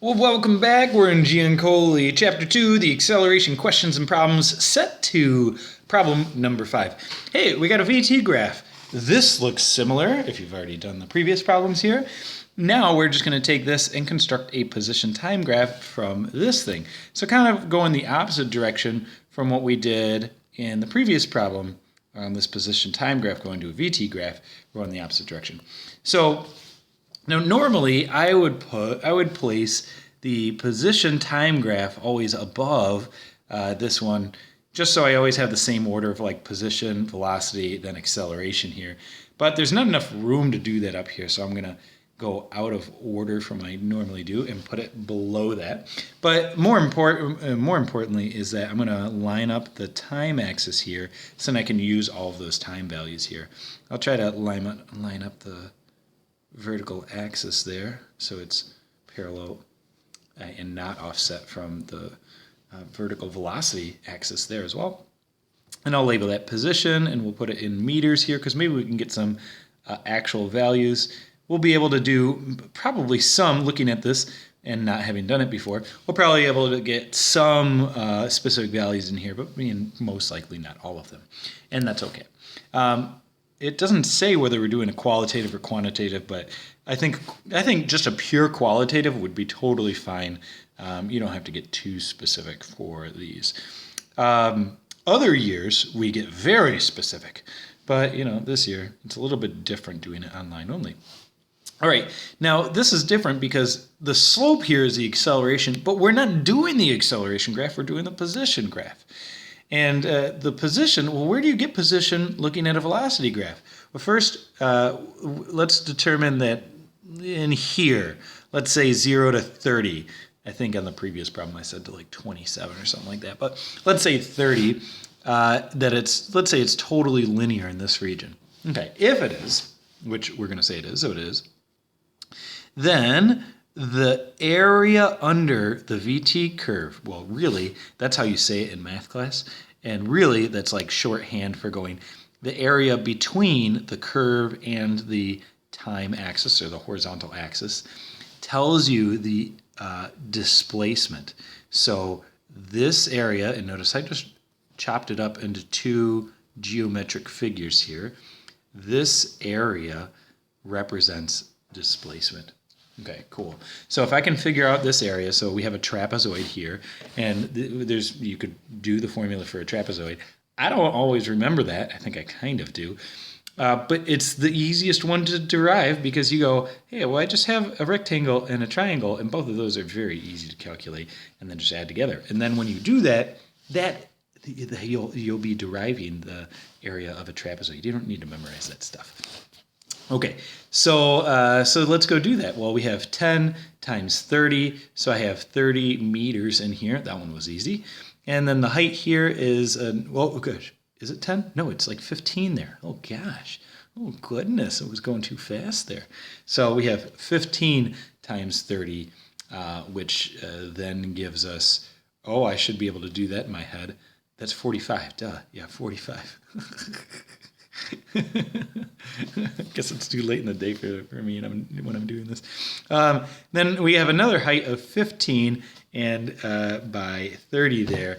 Well, welcome back. We're in Giancoli, Chapter 2, the acceleration questions and problems, set to problem number 5. Hey, we got a VT graph. This looks similar, if you've already done the previous problems here. Now we're just going to take this and construct a position time graph from this thing. So kind of go in the opposite direction from what we did in the previous problem on this position time graph going to a VT graph. We're in the opposite direction. So now, normally I would place the position time graph always above this one, just so I always have the same order of like position, velocity, then acceleration here. But there's not enough room to do that up here, so I'm gonna go out of order from what I normally do and put it below that. But more importantly is that I'm gonna line up the time axis here so that I can use all of those time values here. I'll try to line up the vertical axis there so it's parallel and not offset from the vertical velocity axis there as well. And I'll label that position and we'll put it in meters here because maybe we can get some actual values. We'll be able to do probably some, looking at this and not having done it before, we'll probably be able to get some specific values in here, but most likely not all of them. And that's okay. It doesn't say whether we're doing a qualitative or quantitative, but I think just a pure qualitative would be totally fine. You don't have to get too specific for these. Other years we get very specific, but this year it's a little bit different doing it online only. All right, now this is different because the slope here is the acceleration, but we're not doing the acceleration graph, we're doing the position graph. And the position, well, where do you get position looking at a velocity graph? Well, first, let's determine that in here, let's say 0 to 30. I think on the previous problem I said to like 27 or something like that. But let's say 30, let's say it's totally linear in this region. Okay, if it is, which we're going to say it is, so it is, then the area under the VT curve, well, really, that's how you say it in math class. And really, that's like shorthand for going the area between the curve and the time axis or the horizontal axis tells you the displacement. So this area, and notice I just chopped it up into two geometric figures here. This area represents displacement. Okay, cool. So if I can figure out this area, so we have a trapezoid here, and you could do the formula for a trapezoid. I don't always remember that. I think I kind of do. But it's the easiest one to derive because you go, hey, well, I just have a rectangle and a triangle, and both of those are very easy to calculate, and then just add together. And then when you do that, you'll be deriving the area of a trapezoid. You don't need to memorize that stuff. Okay, so let's go do that. Well, we have 10 times 30, so I have 30 meters in here. That one was easy. And then the height here is, well, oh gosh, is it 10? No, it's like 15 there. Oh gosh, oh goodness, it was going too fast there. So we have 15 times 30, which then gives us, oh, I should be able to do that in my head. That's 45, duh, yeah, 45. I guess it's too late in the day for me when I'm doing this. Then we have another height of 15 and by 30 there.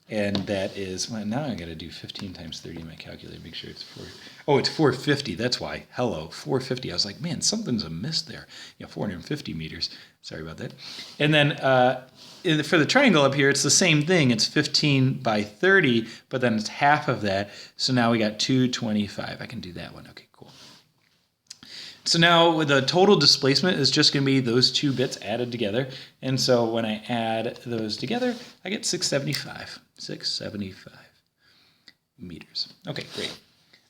And that is, well, now I got to do 15 times 30 in my calculator, make sure it's 4. Oh, it's 450. That's why. Hello, 450. I was like, man, something's amiss there. Yeah, 450 meters. Sorry about that. And then for the triangle up here, it's the same thing. It's 15 by 30, but then it's half of that. So now we got 225. I can do that one. Okay, cool. So now the total displacement is just going to be those two bits added together. And so when I add those together, I get 675. 675 meters. Okay, great.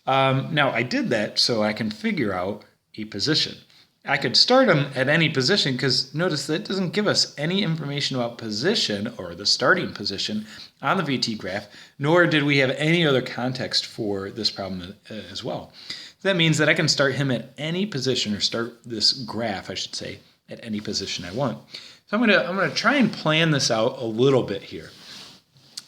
Now I did that so I can figure out a position. I could start them at any position because notice that doesn't give us any information about position or the starting position on the VT graph, nor did we have any other context for this problem as well. That means that I can start him at any position, or start this graph, I should say, at any position I want. So I'm gonna try and plan this out a little bit here.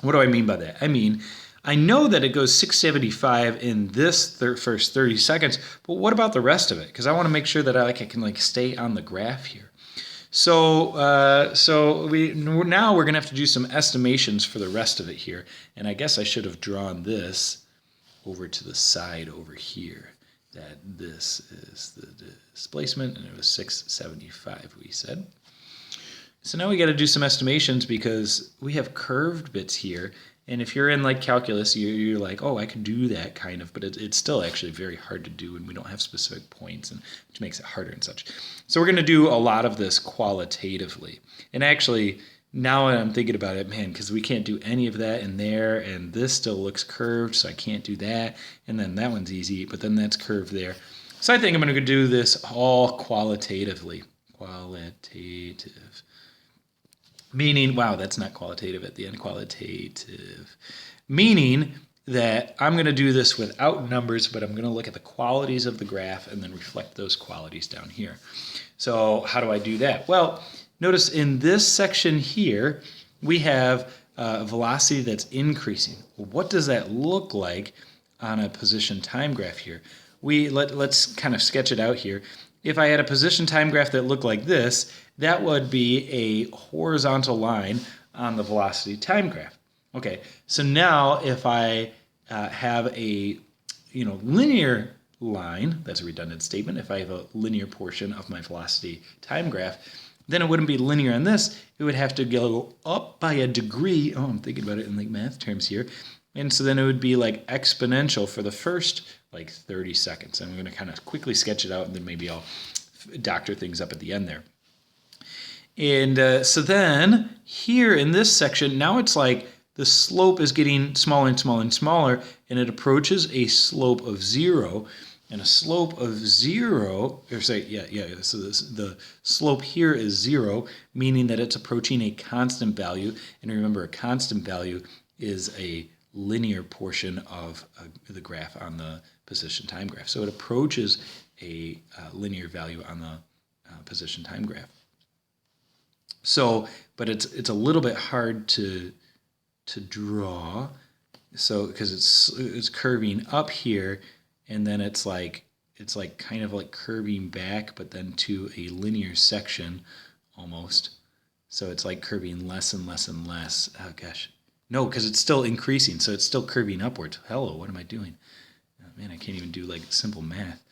What do I mean by that? I mean, I know that it goes 675 in this first 30 seconds, but what about the rest of it? Because I want to make sure that I can stay on the graph here. So now we're going to have to do some estimations for the rest of it here. And I guess I should have drawn this over to the side over here. That this is the displacement, and it was 675, we said. So now we got to do some estimations because we have curved bits here. And if you're in like calculus, you're like, oh, I could do that kind of, but it's still actually very hard to do, and we don't have specific points, and which makes it harder and such. So we're going to do a lot of this qualitatively. And actually, now I'm thinking about it, man, because we can't do any of that in there, and this still looks curved, so I can't do that. And then that one's easy, but then that's curved there. So I think I'm going to do this all qualitatively. Qualitative. Meaning, wow, that's not qualitative at the end, qualitative. Meaning that I'm going to do this without numbers, but I'm going to look at the qualities of the graph and then reflect those qualities down here. So how do I do that? Well, notice in this section here, we have a velocity that's increasing. What does that look like on a position time graph here? Let's kind of sketch it out here. If I had a position time graph that looked like this, that would be a horizontal line on the velocity time graph. Okay, so now if I have a linear line, that's a redundant statement, if I have a linear portion of my velocity time graph, then it wouldn't be linear on this. It would have to go up by a degree. Oh, I'm thinking about it in like math terms here. And so then it would be like exponential for the first like 30 seconds. I'm going to kind of quickly sketch it out, and then maybe I'll doctor things up at the end there. And so then here in this section, now it's like the slope is getting smaller and smaller and smaller, and it approaches a slope of 0. And a slope of 0, or say, so the slope here is 0, meaning that it's approaching a constant value. And remember, a constant value is a linear portion of the graph on the position time graph. So it approaches a linear value on the position time graph. So, but it's a little bit hard to draw. So because it's curving up here, and then it's like kind of like curving back, but then to a linear section almost. So it's like curving less and less and less. Oh gosh. No, because it's still increasing, so it's still curving upwards. Hello, what am I doing? Oh, man, I can't even do like simple math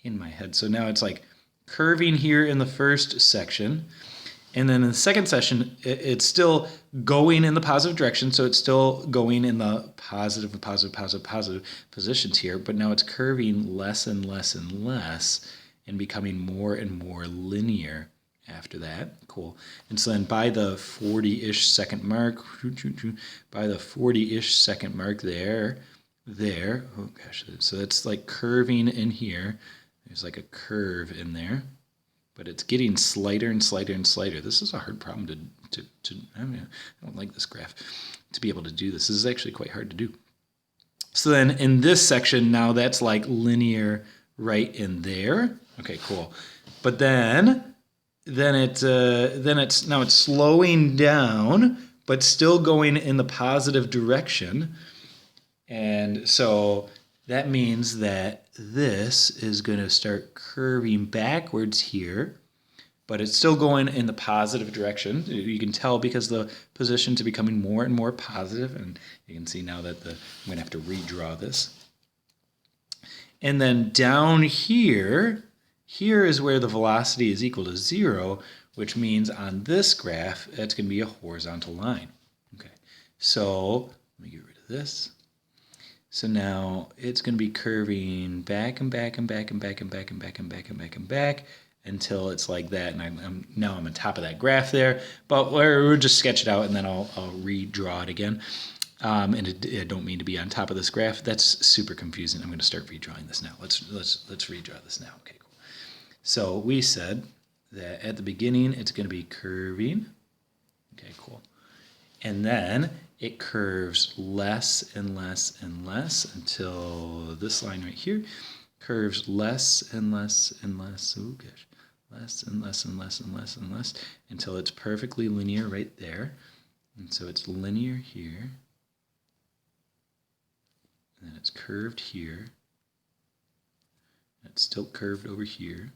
in my head. So now it's like curving here in the first section, and then in the second section, it's still going in the positive direction, so it's still going in the positive positions here, but now it's curving less and less and less and becoming more and more linear after that. Cool. And so then by the 40-ish second mark, there, oh gosh, so it's like curving in here. There's like a curve in there, but it's getting slighter and slighter and slighter. This is a hard problem to I don't like this graph, to be able to do this. This is actually quite hard to do. So then in this section, now that's like linear right in there. Okay, cool. But then it's now slowing down, but still going in the positive direction. And so that means that this is going to start curving backwards here, but it's still going in the positive direction. You can tell because the positions are becoming more and more positive, and you can see now that I'm going to have to redraw this. And then down here is where the velocity is equal to 0, which means on this graph, that's going to be a horizontal line. Okay, so let me get rid of this. So now it's going to be curving back and back and back and back and back and back and back and back and back until it's like that. And now I'm on top of that graph there, but we'll just sketch it out and then I'll redraw it again. And I don't mean to be on top of this graph. That's super confusing. I'm going to start redrawing this now. Let's redraw this now. Okay, cool. So we said that at the beginning it's going to be curving. Okay, cool. And then it curves less and less and less until this line right here curves less and less and less. Oh gosh, less and less and less and less and less until it's perfectly linear right there. And so it's linear here. And then it's curved here. It's still curved over here.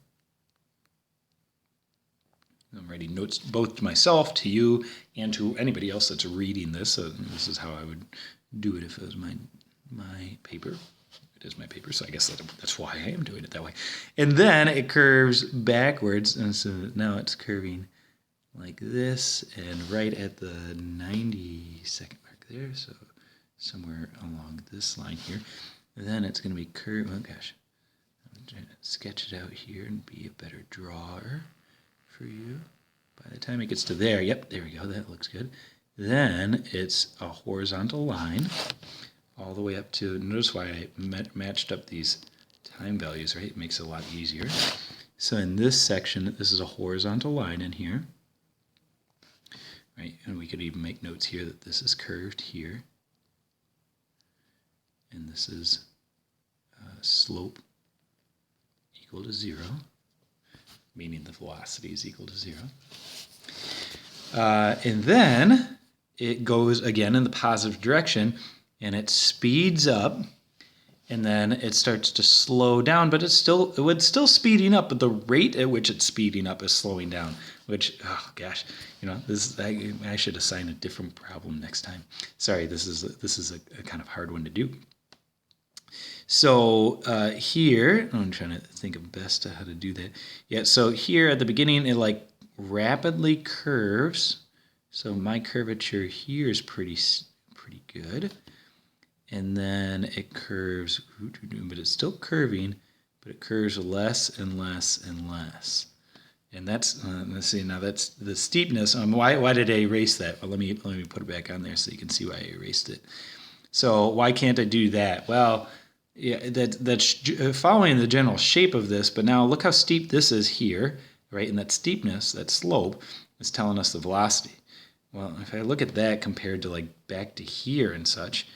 I'm writing notes both to myself, to you, and to anybody else that's reading this. This is how I would do it if it was my paper. It is my paper, so I guess that's why I am doing it that way. And then it curves backwards, and so now it's curving like this, and right at the 90-second mark there, so somewhere along this line here. And then it's going to be curved. Oh gosh, I'm trying to sketch it out here and be a better drawer for you. By the time it gets to there, yep, there we go, that looks good. Then it's a horizontal line all the way up to, notice why I matched up these time values, right? It makes it a lot easier. So in this section, this is a horizontal line in here, right? And we could even make notes here that this is curved here. And this is slope equal to 0, meaning the velocity is equal to 0. And then it goes again in the positive direction, and it speeds up, and then it starts to slow down, but it's still speeding up, but the rate at which it's speeding up is slowing down, which, oh gosh, I should assign a different problem next time. Sorry, this is a kind of hard one to do. So here, I'm trying to think of best how to do that. Yeah, so here at the beginning, it like rapidly curves. So my curvature here is pretty good. And then it curves, but it's still curving, but it curves less and less and less. And that's, let's see, now that's the steepness. Why did I erase that? Well, let me put it back on there so you can see why I erased it. So why can't I do that? Well, yeah, that's following the general shape of this, but now look how steep this is here, right? And that steepness, that slope, is telling us the velocity. Well, if I look at that compared to like back to here and such,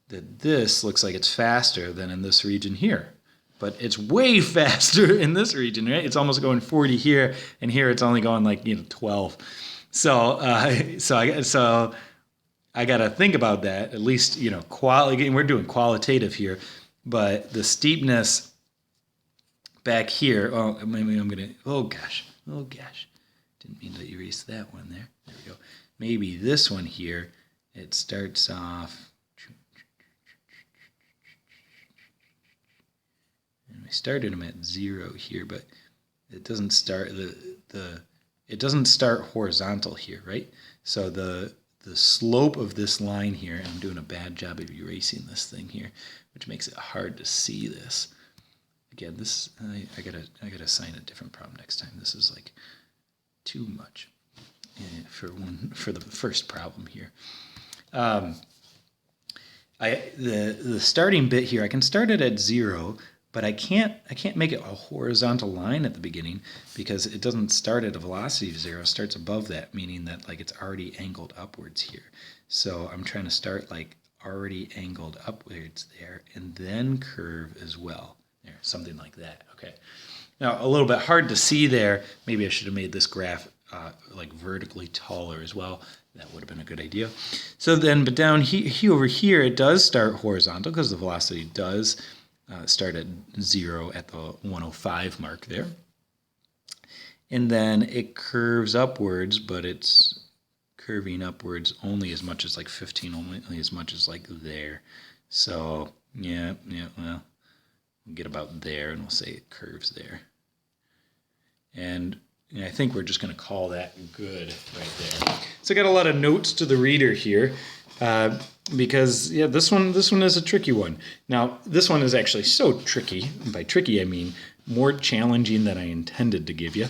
that this looks like it's faster than in this region here. But it's way faster in this region, right? It's almost going 40 here, and here it's only going like 12. So I got to think about that. At least quality. We're doing qualitative here, but the steepness back here. Oh, maybe I'm gonna. Oh gosh. Didn't mean to erase that one there. There we go. Maybe this one here. It starts off. And we started them at 0 here, but it doesn't start it doesn't start horizontal here, right? So the slope of this line here, I'm doing a bad job of erasing this thing here, which makes it hard to see this. Again, this I gotta assign a different problem next time. This is like too much for the first problem here. The starting bit here, I can start it at 0, but I can't make it a horizontal line at the beginning because it doesn't start at a velocity of 0. It starts above that, meaning that like it's already angled upwards here. So I'm trying to start like already angled upwards there and then curve as well. There, something like that. Okay. Now a little bit hard to see there. Maybe I should have made this graph like vertically taller as well. That would have been a good idea. So then, but down over here, it does start horizontal because the velocity does start at 0 at the 105 mark there. And then it curves upwards, but it's curving upwards only as much as like 15, only as much as like there. So yeah, well, we'll get about there and we'll say it curves there. And I think we're just going to call that good right there. So I got a lot of notes to the reader here because yeah, this one is a tricky one. Now this one is actually so tricky. And by tricky I mean more challenging than I intended to give you,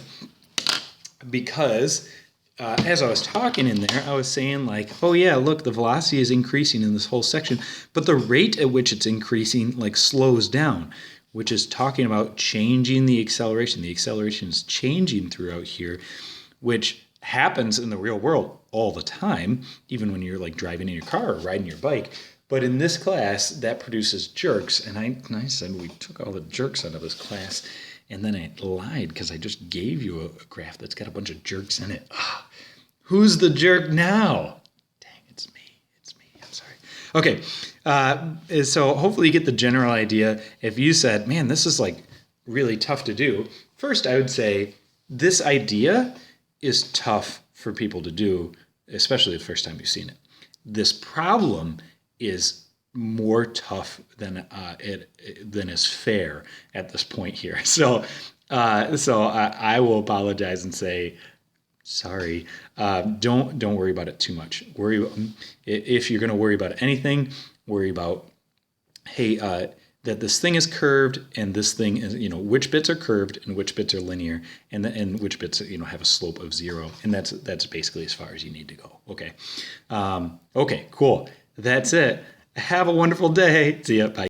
because as I was talking in there, I was saying like, oh yeah, look, the velocity is increasing in this whole section, but the rate at which it's increasing like slows down, which is talking about changing the acceleration. The acceleration is changing throughout here, which happens in the real world all the time, even when you're like driving in your car or riding your bike. But in this class, that produces jerks. And I said we took all the jerks out of this class, and then I lied because I just gave you a graph that's got a bunch of jerks in it. Who's the jerk now? Dang, it's me. I'm sorry. Okay. So hopefully you get the general idea. If you said, man, this is like really tough to do, first I would say this idea is tough for people to do, especially the first time you've seen it. This problem is more tough than than is fair at this point here. So I will apologize and say sorry. Don't worry about it too much. If you're going to worry about anything, worry about, hey, that this thing is curved and this thing is, which bits are curved and which bits are linear, and which bits have a slope of 0, and that's basically as far as you need to go. Okay. Okay. Cool. That's it. Have a wonderful day. See ya. Bye.